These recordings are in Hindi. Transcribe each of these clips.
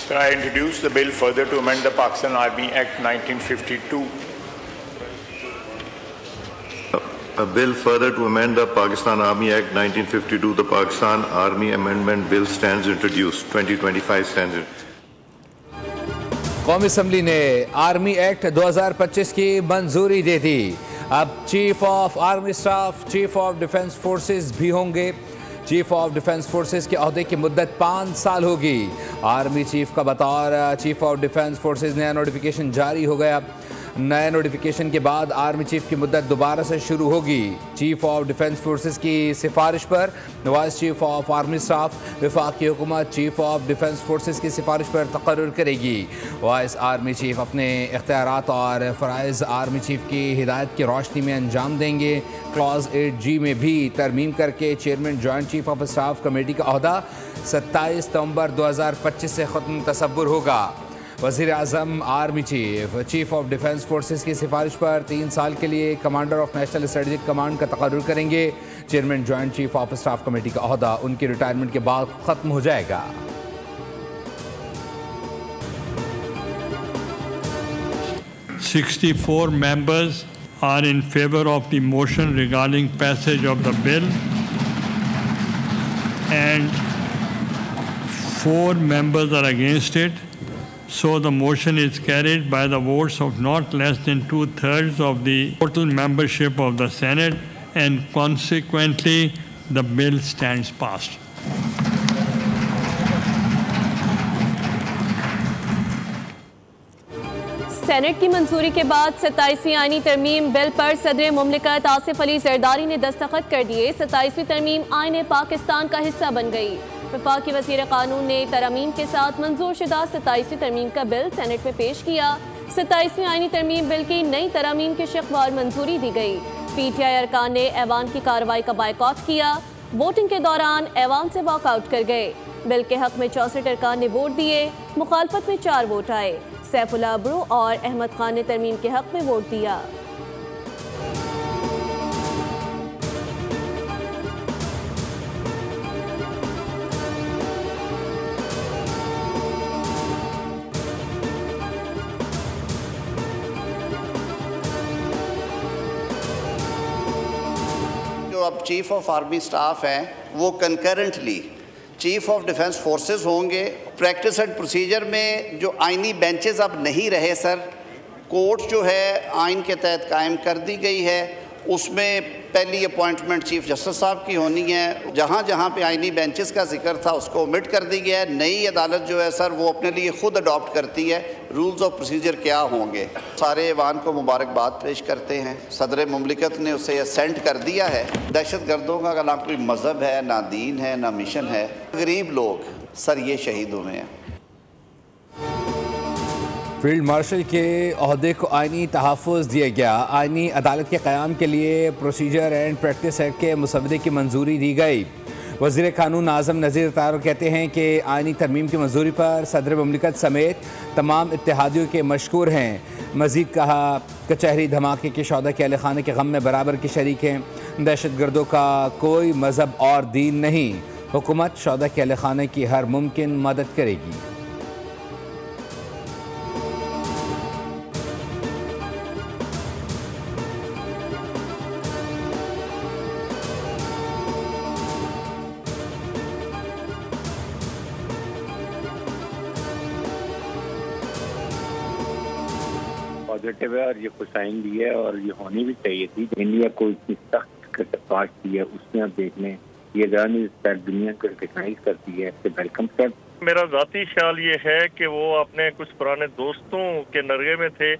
Sir, I introduce the bill further to amend the Pakistan Army Act 1952. A bill further to amend the Pakistan Army Act 1952. The Pakistan Army Amendment Bill stands introduced. 2025 stands introduced. कौमी असम्बली ने आर्मी एक्ट 2025 की मंजूरी दे दी। अब chief of army staff chief of defence forces भी होंगे। चीफ ऑफ डिफेंस फोर्सेस के अहदे की मुद्दत 5 साल होगी। आर्मी चीफ का बतौर चीफ ऑफ डिफेंस फोर्सेस नया नोटिफिकेशन जारी हो गया। नए नोटिफिकेशन के बाद आर्मी चीफ की मुद्दत दोबारा से शुरू होगी। चीफ ऑफ डिफेंस फोर्सेस की सिफारिश पर vice chief of army staff वफाकी हुकूमत चीफ ऑफ डिफेंस फोर्सेस की सिफारिश पर तकर्रुर करेगी। वाइस आर्मी चीफ अपने इख्तियारात और फ़राइज़ आर्मी चीफ की हिदायत की रोशनी में अंजाम देंगे। क्लॉज 8G में भी तरमीम करके chairman joint chief of staff committee का अहदा 27 नवंबर 2025 से ख़त्म तसव्वुर होगा। वज़ीर आज़म army chief chief of defence forces की सिफारिश पर 3 साल के लिए commander of national strategic command का तकर्रुर करेंगे। Chairman joint chief of staff committee का अहदा उनकी रिटायरमेंट के बाद ख़त्म हो जाएगा। Sixty-four members are in favor of the motion regarding passage of the bill, and 4 members are against it. So the motion is carried by the votes of not less than 2/3 of the total membership of the Senate, and consequently the bill stands passed. Senate की मंजूरी के बाद 27वीं आईनी तरमीम बिल पर सदर मुमलिकत आसिफ अली जरदारी ने दस्तखत कर दिए। 27वीं तरमीम आईन पाकिस्तान का हिस्सा बन गई। वफाकी वज़ीर कानून ने तरमीम के साथ मंजूर शुदा 27वीं तरमीम का बिल सेनेट में पेश किया। 27वीं आईनी तरमीम बिल की नई तरमीम की शक़वार मंजूरी दी गई। PTI अरकान ने ऐवान की कार्रवाई का बायकॉट किया। वोटिंग के दौरान ऐवान से वॉकआउट कर गए। बिल के हक में 64 अरकान ने वोट दिए। मुखालफत में 4 वोट आए। सैफुल्लाह अब्रू और अहमद खान ने तरमीम के हक में वोट दिया। जो अब चीफ ऑफ आर्मी स्टाफ हैं वो concurrently chief of defence forces होंगे। प्रैक्टिस एंड प्रोसीजर में जो आइनी बेंचेस अब नहीं रहे सर, कोर्ट जो है आइन के तहत कायम कर दी गई है। उसमें पहली अपॉइंटमेंट चीफ जस्टिस साहब की होनी है। जहाँ जहाँ पे आइनी बेंचेस का जिक्र था उसको ओमिट कर दी गया है। नई अदालत जो है सर वो अपने लिए ख़ुद अडॉप्ट करती है रूल्स ऑफ प्रोसीजर क्या होंगे। सारे ऐवान को मुबारकबाद पेश करते हैं। सदर मुमलिकत ने उसे असेंट कर दिया है। दहशत गर्दों का ना कोई मज़हब है, ना दीन है, ना मिशन है। गरीब लोग सर ये शहीद हुए हैं। फील्ड मार्शल के अहदे को आइनी तहफ़्फ़ुज़ दिया गया। आइनी अदालत के क़याम के लिए प्रोसीजर एंड प्रैक्टिस एक्ट के मुसवदे की मंजूरी दी गई। वज़ीर कानून आज़म नज़ीर तार कहते हैं कि आइनी तरमीम की मंजूरी पर सदर मुमलिकत समेत तमाम इत्तेहादियों के मशकूर हैं। मज़ीद कहा कचहरी धमाके के शौदा के अहले खाने के गम में बराबर के शरीक हैं। दहशत गर्दों का कोई मज़हब और दीन नहीं। हुकूमत शौदा के अहले खाने की हर मुमकिन मदद करेगी। पॉजिटिव है और ये खुशाइन भी है और ये होनी भी चाहिए थी। इंडिया को इतनी सख्त काट दी है, उसमें आप देख लें ये दुनिया को रिकग्नाइज करती है। Welcome sir. मेरा ज़ाती ख्याल ये है कि वो अपने कुछ पुराने दोस्तों के नरगे में थे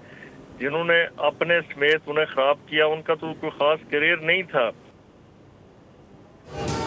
जिन्होंने अपने समेत उन्हें ख़राब किया। उनका तो कोई ख़ास करियर नहीं था।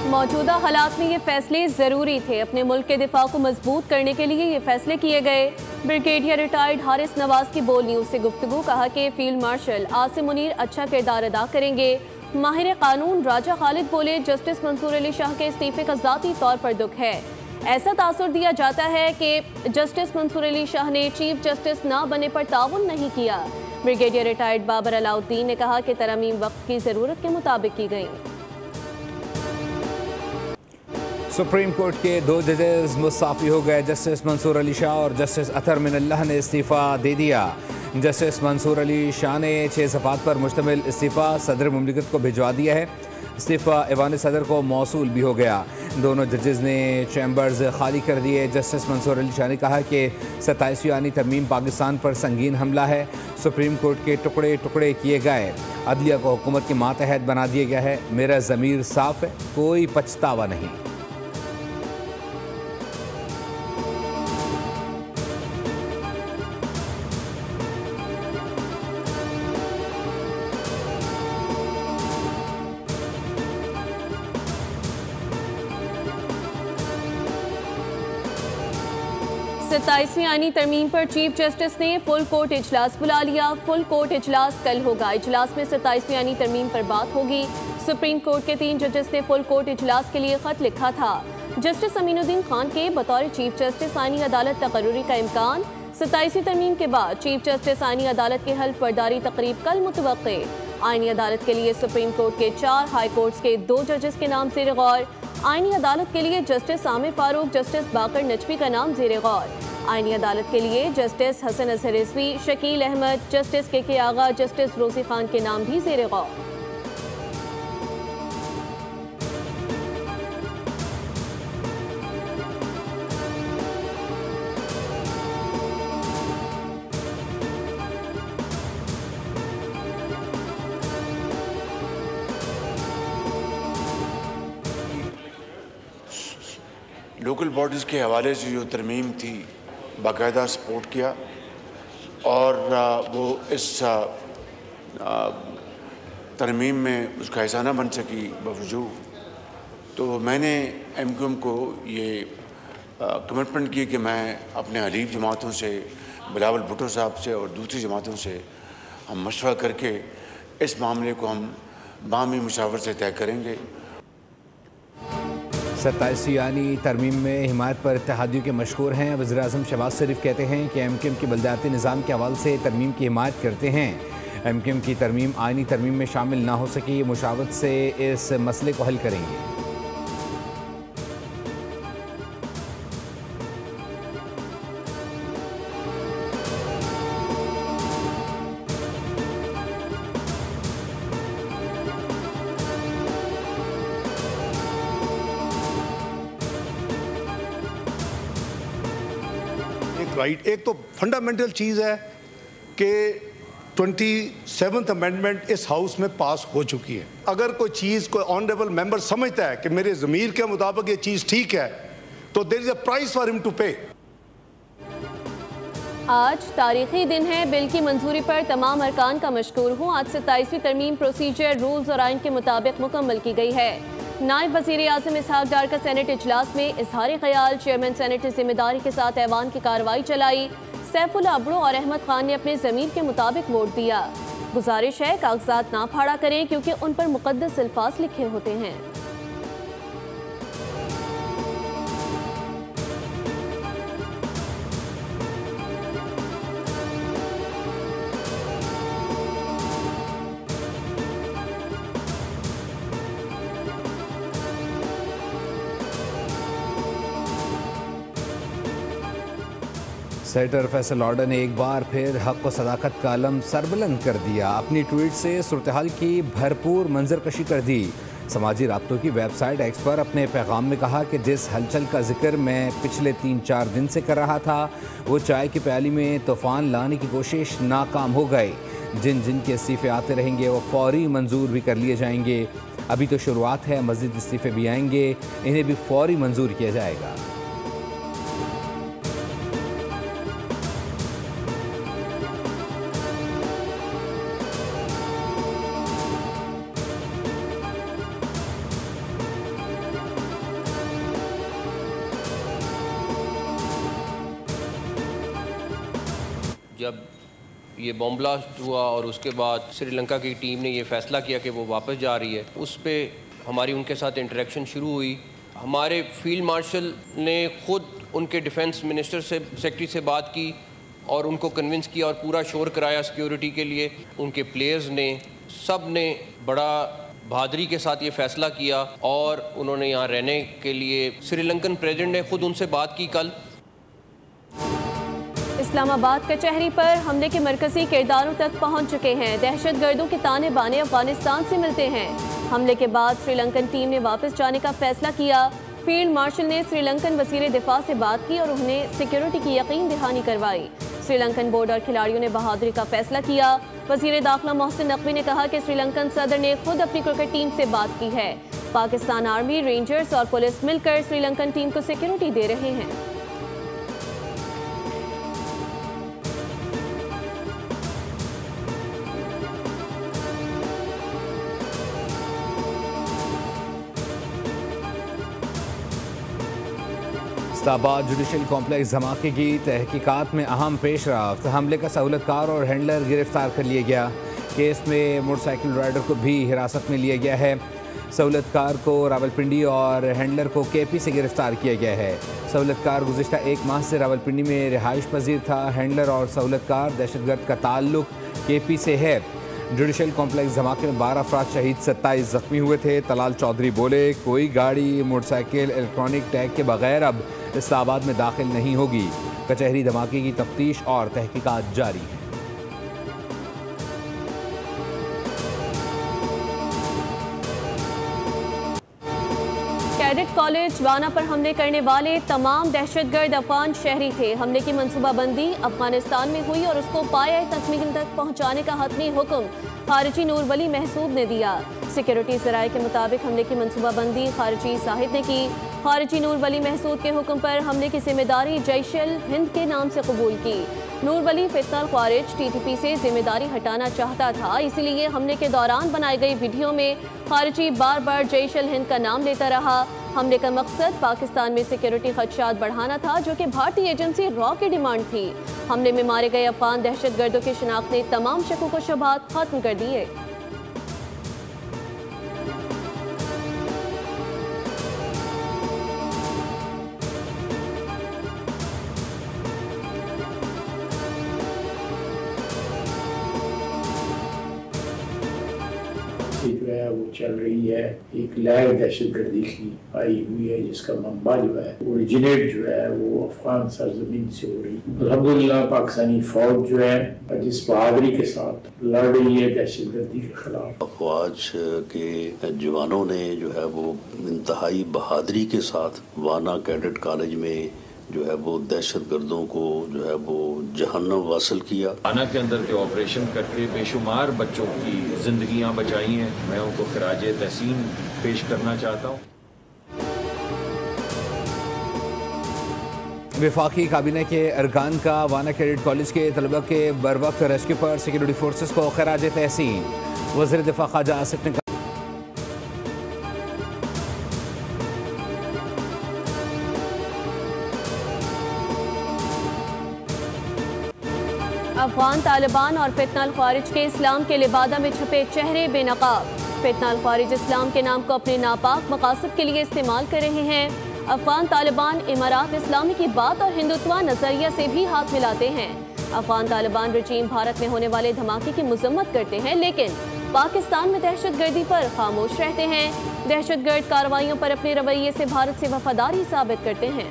मौजूदा हालात में ये फैसले ज़रूरी थे। अपने मुल्क के दिफा को मजबूत करने के लिए ये फैसले किए गए। ब्रिगेडियर रिटायर्ड हारिस नवाज की बोल न्यूज़ से गुफ्तगू कहा कि फील्ड मार्शल आसिम मुनीर अच्छा किरदार अदा करेंगे। माहिर कानून राजा खालिद बोले जस्टिस मंसूर अली शाह के इस्तीफे का ज़ाती तौर पर दुख है। ऐसा तासुर दिया जाता है कि जस्टिस मंसूर अली शाह ने चीफ जस्टिस ना बने पर ताउन नहीं किया। ब्रिगेडियर रिटायर्ड बाबर अलाउद्दीन ने कहा कि तरमीम वक्त की ज़रूरत के मुताबिक की गई। सुप्रीम कोर्ट के 2 जजेस मुस्ताफ़ी हो गए। जस्टिस मंसूर अली शाह और जस्टिस अतर मिनल्लाह ने इस्तीफ़ा दे दिया। जस्टिस मंसूर अली शाह ने 6 सफ़ात पर मुश्तमिल इस्तीफ़ा सदर मुमलिकत को भिजवा दिया है। इस्तीफ़ा ऐवान सदर को मौसूल भी हो गया। दोनों जजेस ने चैम्बर्स खाली कर दिए। जस्टिस मंसूर अली शाह ने कहा कि 27वीं आईनी तरमीम पाकिस्तान पर संगीन हमला है। सुप्रीम कोर्ट के टुकड़े टुकड़े किए गए। अदलिया को हुकूमत के मातहत बना दिया गया है। मेरा ज़मीर साफ़ है, कोई पछतावा नहीं। सत्ताईसवीं आईनी तरमीम पर चीफ जस्टिस ने फुल कोर्ट इजलास बुला लिया। फुल कोर्ट इजलास कल होगा। इजलास में 27वीं आईनी तरमीम पर बात होगी। सुप्रीम कोर्ट के 3 जजेस ने फुल कोर्ट इजलास के लिए खत लिखा था। जस्टिस अमीनुद्दीन खान के बतौर चीफ जस्टिस आईनी अदालत तकर्रुरी का इम्कान। 27वीं तरमीम के बाद चीफ जस्टिस आईनी अदालत की हल्फ बर्दारी तकरीब कल मुतवक्के। आईनी अदालत के लिए सुप्रीम कोर्ट के 4 हाई कोर्ट्स के 2 जजेस के नाम ज़ेर गौर। आईनी अदालत के लिए जस्टिस आमिर फारूक, जस्टिस बाकर नजवी का नाम ज़ेर गौर। आईनी अदालत के लिए जस्टिस हसन अजहर रिजवी, शकील अहमद, जस्टिस के आगा, जस्टिस रोजी खान के नाम भी ज़ेर गौर। लोकल बॉडीज़ के हवाले से जो तरमीम थी बाकायदा सपोर्ट किया और वो इस तरमीम में उसका हिस्सा न बन सकी बावजूद तो मैंने MQM को ये कमिटमेंट की कि मैं अपने हलीफ जमातों से, बिलावल भुट्टो साहब से और दूसरी जमातों से हम मशवरा करके इस मामले को हम बामी मुशावरत से तय करेंगे। 27वीं आईनी तरमीम में हिमायत पर इत्तेहादियों के मशहूर हैं। वज़ीर-ए-आज़म शहबाज शरीफ कहते हैं कि MQM के बलदियाती निज़ाम के हवाले से तरमीम की हिमायत करते हैं। MQM की तरमीम आईनी तरमीम में शामिल ना हो सकी, मुशावरत से इस मसले को हल करेंगे। राइट, एक तो फंडामेंटल चीज़ है कि 27th अमेंडमेंट इस हाउस में पास हो चुकी है। अगर कोई चीज़ कोई ऑनरेबल मेंबर समझता है कि मेरे ज़मीर के मुताबिक ये चीज़ ठीक है तो there is a price for him to pay. आज तारीखी दिन है। बिल की मंजूरी पर तमाम अरकान का मशकूर हूँ। आज 27वीं तरमीम प्रोसीजर, रूल्स और आइन के मुताबिक मुकम्मल की गई है। नायब वज़ीर आज़म इसहाक डार का सेनेट इजलास में इजहार ख्याल। चेयरमैन सेनेट ने जिम्मेदारी के साथ ऐवान की कार्रवाई चलाई। सैफुल्ला अबड़ो और अहमद खान ने अपने ज़मीर के मुताबिक वोट दिया। गुजारिश है कागजात ना फाड़ा करें क्योंकि उन पर मुक़द्दस अल्फाज लिखे होते हैं। सेनेटर फैसल ऑर्डर ने एक बार फिर हक़ व सदाकत का अलम सरबुलंद कर दिया। अपनी ट्वीट से सूरत हाल की भरपूर मंजरकशी कर दी। समाजी राब्तों की वेबसाइट एक्स पर अपने पैगाम में कहा कि जिस हलचल का जिक्र मैं पिछले 3-4 दिन से कर रहा था वो चाय की प्याली में तूफ़ान लाने की कोशिश नाकाम हो गए। जिन जिन के इस्तीफ़े आते रहेंगे वो फौरी मंजूर भी कर लिए जाएंगे। अभी तो शुरुआत है, मज़ीद इस्तीफ़े भी आएंगे, इन्हें भी फौरी मंजूर किया जाएगा। जब ये बॉम्ब ब्लास्ट हुआ और उसके बाद श्रीलंका की टीम ने ये फ़ैसला किया कि वो वापस जा रही है, उस पर हमारी उनके साथ इंटरेक्शन शुरू हुई। हमारे फील्ड मार्शल ने ख़ुद उनके डिफेंस मिनिस्टर से, सेक्रेटरी से बात की और उनको कन्विंस किया और पूरा शोर कराया सिक्योरिटी के लिए। उनके प्लेयर्स ने, सब ने बड़ा बहादुरी के साथ ये फैसला किया और उन्होंने यहाँ रहने के लिए श्रीलंकन प्रेसिडेंट ने खुद उनसे बात की कल। इस्लामाबाद कचहरी पर हमले के मरकजी किरदारों तक पहुंच चुके हैं। दहशतगर्दों के ताने बाने अफगानिस्तान से मिलते हैं। हमले के बाद श्रीलंकन टीम ने वापस जाने का फैसला किया। फील्ड मार्शल ने श्रीलंकन वज़ीर दिफा से बात की और उन्हें सिक्योरिटी की यकीन दहानी करवाई। श्रीलंकन बोर्ड और खिलाड़ियों ने बहादुरी का फैसला किया। वज़ीर दाखिला मोहसिन नकवी ने कहा कि श्रीलंकन सदर ने खुद अपनी क्रिकेट टीम से बात की है। पाकिस्तान आर्मी, रेंजर्स और पुलिस मिलकर श्रीलंकन टीम को सिक्योरिटी दे रहे हैं। इस्लामाबाद जुडिशल कॉम्प्लेक्स धमाके की तहकीकात में अहम पेशरफ्त। हमले का सहूलतकार और हैंडलर गिरफ्तार कर लिया गया। केस में मोटरसाइकिल राइडर को भी हिरासत में लिया गया है। सहूलतकार को रावलपिंडी और हैंडलर को केपी से गिरफ्तार किया गया है। सहूलतकार गुज़िश्ता एक माह से रावलपिंडी में रिहाइश पजीर था। हैंडलर और सहूलतकार दहशतगर्द का ताल्लुक केपी से है। जुडिशल कॉम्प्लेक्स धमाके में 12 अफराद शहीद, 27 जख्मी हुए थे। तलाल चौधरी बोले, कोई गाड़ी, मोटरसाइकिल इलेक्ट्रॉनिक टैग के बगैर अब इस्लामाबाद में दाखिल नहीं होगी। कचहरी धमाके की तफ्तीश और तहकीकात जारी है। कैडेट कॉलेज वाना पर हमले करने वाले तमाम दहशतगर्द अफगान शहरी थे। हमले की मनसूबाबंदी अफगानिस्तान में हुई और उसको पाया तकमील तक पहुंचाने का हतमी हुक्म खारिजी नूर वली महसूद ने दिया। सिक्योरिटी ज़राए के मुताबिक हमले की मनसूबाबंदी खारिजी साहिद ने की। खारिजी नूर वली महसूद के हुक्म पर हमले की जिम्मेदारी जैशल हिंद के नाम से कबूल की। नूर वली फितनल ख्वारिज टीटीपी से जिम्मेदारी हटाना चाहता था, इसीलिए हमले के दौरान बनाई गई वीडियो में खारिजी बार बार जैशल हिंद का नाम लेता रहा। हमले का मकसद पाकिस्तान में सिक्योरिटी खदशात बढ़ाना था, जो कि भारतीय एजेंसी रॉ की डिमांड थी। हमले में मारे गए अफगान दहशतगर्दों की शिनाख्त ने तमाम शकों को शुबहात खत्म कर दिए। जो है वो चल रही है, एक लहर दहशतगर्दी की आई हुई है जिसका मंबा जो है ओरिजिनेट जो है वो अफगान सरजमीन से हो रही है। अल्हम्दुलिल्लाह पाकिस्तानी फौज जो है जिस बहादुरी के साथ लड़ रही है दहशतगर्दी के खिलाफ। फौज के जवानों ने जो है वो इंतहाई बहादुरी के साथ वाना कैडेट कॉलेज में जो है वो दहशतगर्दों को जो है वो जहन्नम वासिल किया। वाना के अंदर जो ऑपरेशन करके बेशुमार बच्चों की जिंदगियां बचाई हैं, मैं उनको खराज तहसीन पेश करना चाहता हूँ। वफाकी काबीना के अरकान का वाना कैडेट कॉलेज के तलबा के बरवक्त रेस्क्यू पर सिक्योरिटी फोर्सेस को खराज तहसीन। वज़ीर दिफा ख्वाजा आसिफ ने अफगान तालिबान और फितनल ख्वारिज के इस्लाम के लिबादा में छुपे चेहरे बेनकाब। फितनल ख्वारिज इस्लाम के नाम को अपने नापाक मकासद के लिए इस्तेमाल कर रहे हैं। अफगान तालिबान इमारात इस्लामी की बात और हिंदुत्व नजरिया से भी हाथ मिलाते हैं। अफगान तालिबान रजीम भारत में होने वाले धमाके की मजम्मत करते हैं, लेकिन पाकिस्तान में दहशतगर्दी पर खामोश रहते हैं। दहशतगर्द कार्रवाइयों पर अपने रवैये से भारत से वफादारी साबित करते हैं।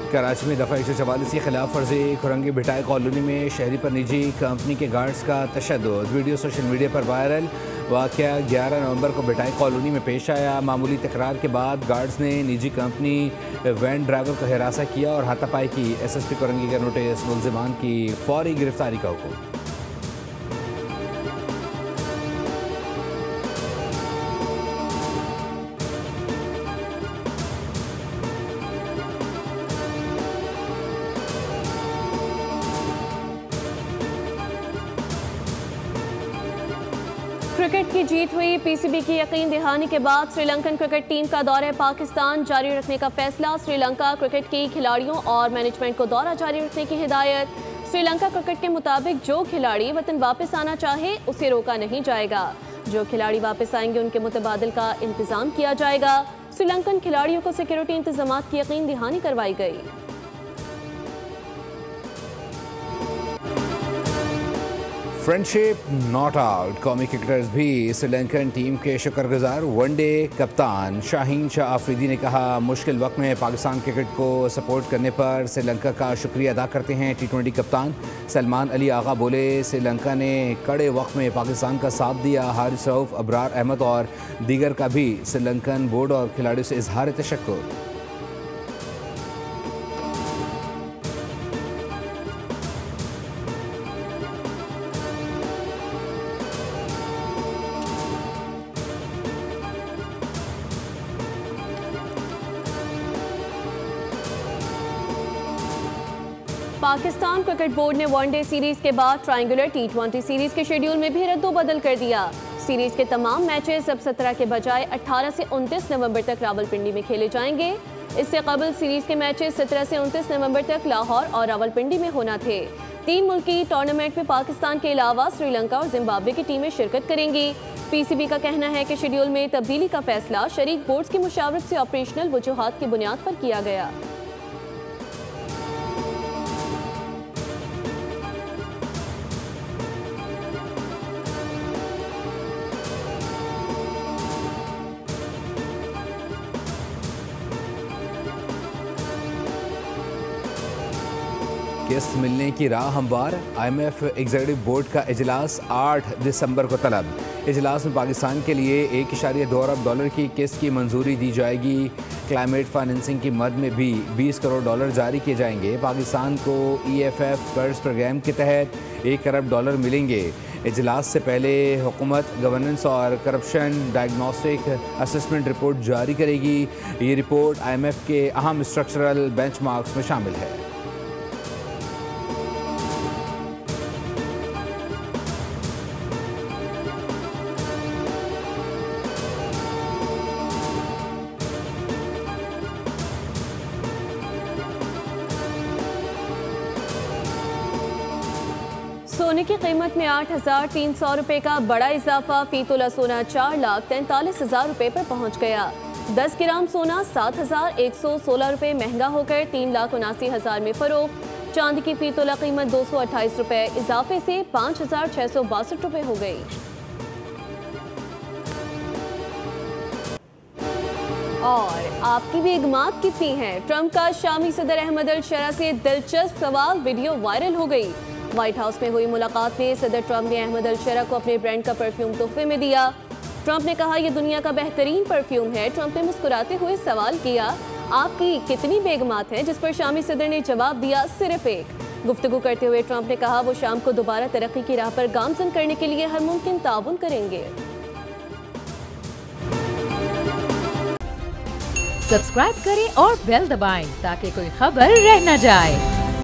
कराची में दफ़ा 144 की खिलाफ वर्जी खुरंगी भिटाई कॉलोनी में शहरी पर निजी कंपनी के गार्ड्स का तशद्दुद। वीडियो सोशल मीडिया पर वायरल। वाक़या 11 नवंबर को भिटाई कॉलोनी में पेश आया। मामूली तकरार के बाद गार्ड्स ने निजी कंपनी वैन ड्राइवर को हिरासा किया और हाथापाई की। SSP खुरंगी का नोटिस, मुलजिमान की फौरी गिरफ्तारी का हुक्म। क्रिकेट की जीत हुई। PCB की यकीन दहानी के बाद श्रीलंकन क्रिकेट टीम का दौरा पाकिस्तान जारी रखने का फैसला। श्रीलंका क्रिकेट की खिलाड़ियों और मैनेजमेंट को दौरा जारी रखने की हिदायत। श्रीलंका क्रिकेट के मुताबिक जो खिलाड़ी वतन वापस आना चाहे उसे रोका नहीं जाएगा। जो खिलाड़ी वापस आएंगे उनके मुतबादल का इंतजाम किया जाएगा। श्रीलंकन खिलाड़ियों को सिक्योरिटी इंतजाम की यकीन दहानी करवाई गई। Friendship not out. कौमी क्रिकेटर्स भी श्रीलंकन टीम के शुक्रगुजार। वनडे कप्तान शाहीन शाह आफरीदी ने कहा, मुश्किल वक्त में पाकिस्तान क्रिकेट को सपोर्ट करने पर श्रीलंका का शुक्रिया अदा करते हैं। T20 कप्तान सलमान अली आगा बोले, श्रीलंका ने कड़े वक्त में पाकिस्तान का साथ दिया। हारिस रऊफ, अबरार अहमद और दीगर का भी श्रीलंकन बोर्ड और खिलाड़ियों से इजहार तशक्कुर। पाकिस्तान क्रिकेट बोर्ड ने वनडे सीरीज के बाद ट्रायंगुलर T20 सीरीज के शेड्यूल में भी रद्दोबदल कर दिया। सीरीज के तमाम मैचेस अब 17 के बजाय 18 से 29 नवंबर तक रावलपिंडी में खेले जाएंगे। इससे कबल सीरीज के मैचेस 17 से 29 नवंबर तक लाहौर और रावलपिंडी में होना थे। 3 मुल्की टूर्नामेंट में पाकिस्तान के अलावा श्रीलंका और जिम्बाब्वे की टीमें शिरकत करेंगी। PCB का कहना है कि शेड्यूल में तब्दीली का फैसला शरीक बोर्ड्स की मुशावरत से ऑपरेशनल वजूहात की बुनियाद पर किया गया। किस्त मिलने की राह हमवार। IMF एग्जीक्यूटिव बोर्ड का इजलास 8 दिसंबर को तलब। इजलास में पाकिस्तान के लिए $1.2 अरब की किस्त की मंजूरी दी जाएगी। क्लाइमेट फाइनेंसिंग की मद में भी $20 करोड़ जारी किए जाएंगे। पाकिस्तान को EFF कर्ज प्रोग्राम के तहत $1 अरब मिलेंगे। इजलास से पहले हुकूमत गवर्नेंस और करप्शन डायग्नोस्टिक असेसमेंट रिपोर्ट जारी करेगी। ये रिपोर्ट IMF के अहम स्ट्रक्चरल बेंचमार्क्स में शामिल है। सोने की कीमत में 8,300 रुपये का बड़ा इजाफा। फी तोला सोना 4,43,000 रुपये पर पहुंच गया। 10 ग्राम सोना 7,116 रुपये महंगा होकर 3,79,000 में फरोख्त। चांदी की फी तोला कीमत 228 रुपये इजाफे से 5,662 रुपये हो गई। और आपकी भी इगमात कितनी है? ट्रंप का शामी सदर अहमद अल-शरा से दिलचस्प सवाल वीडियो वायरल हो गई। व्हाइट हाउस में हुई मुलाकात में सदर ट्रंप ने अहमद अल-शरा को अपने ब्रांड का परफ्यूम तोहफे में दिया। ट्रंप ने कहा, यह दुनिया का बेहतरीन परफ्यूम है। ट्रंप ने मुस्कुराते हुए सवाल किया, आपकी कितनी बेगमात हैं? जिस पर शामी सदर ने जवाब दिया, सिर्फ एक। गुफ्तगू करते हुए ट्रंप ने कहा, वो शाम को दोबारा तरक्की की राह पर गामजन करने के लिए हर मुमकिन ताउन करेंगे। सब्सक्राइब करें और बेल दबाएं ताकि कोई खबर रह न जाए।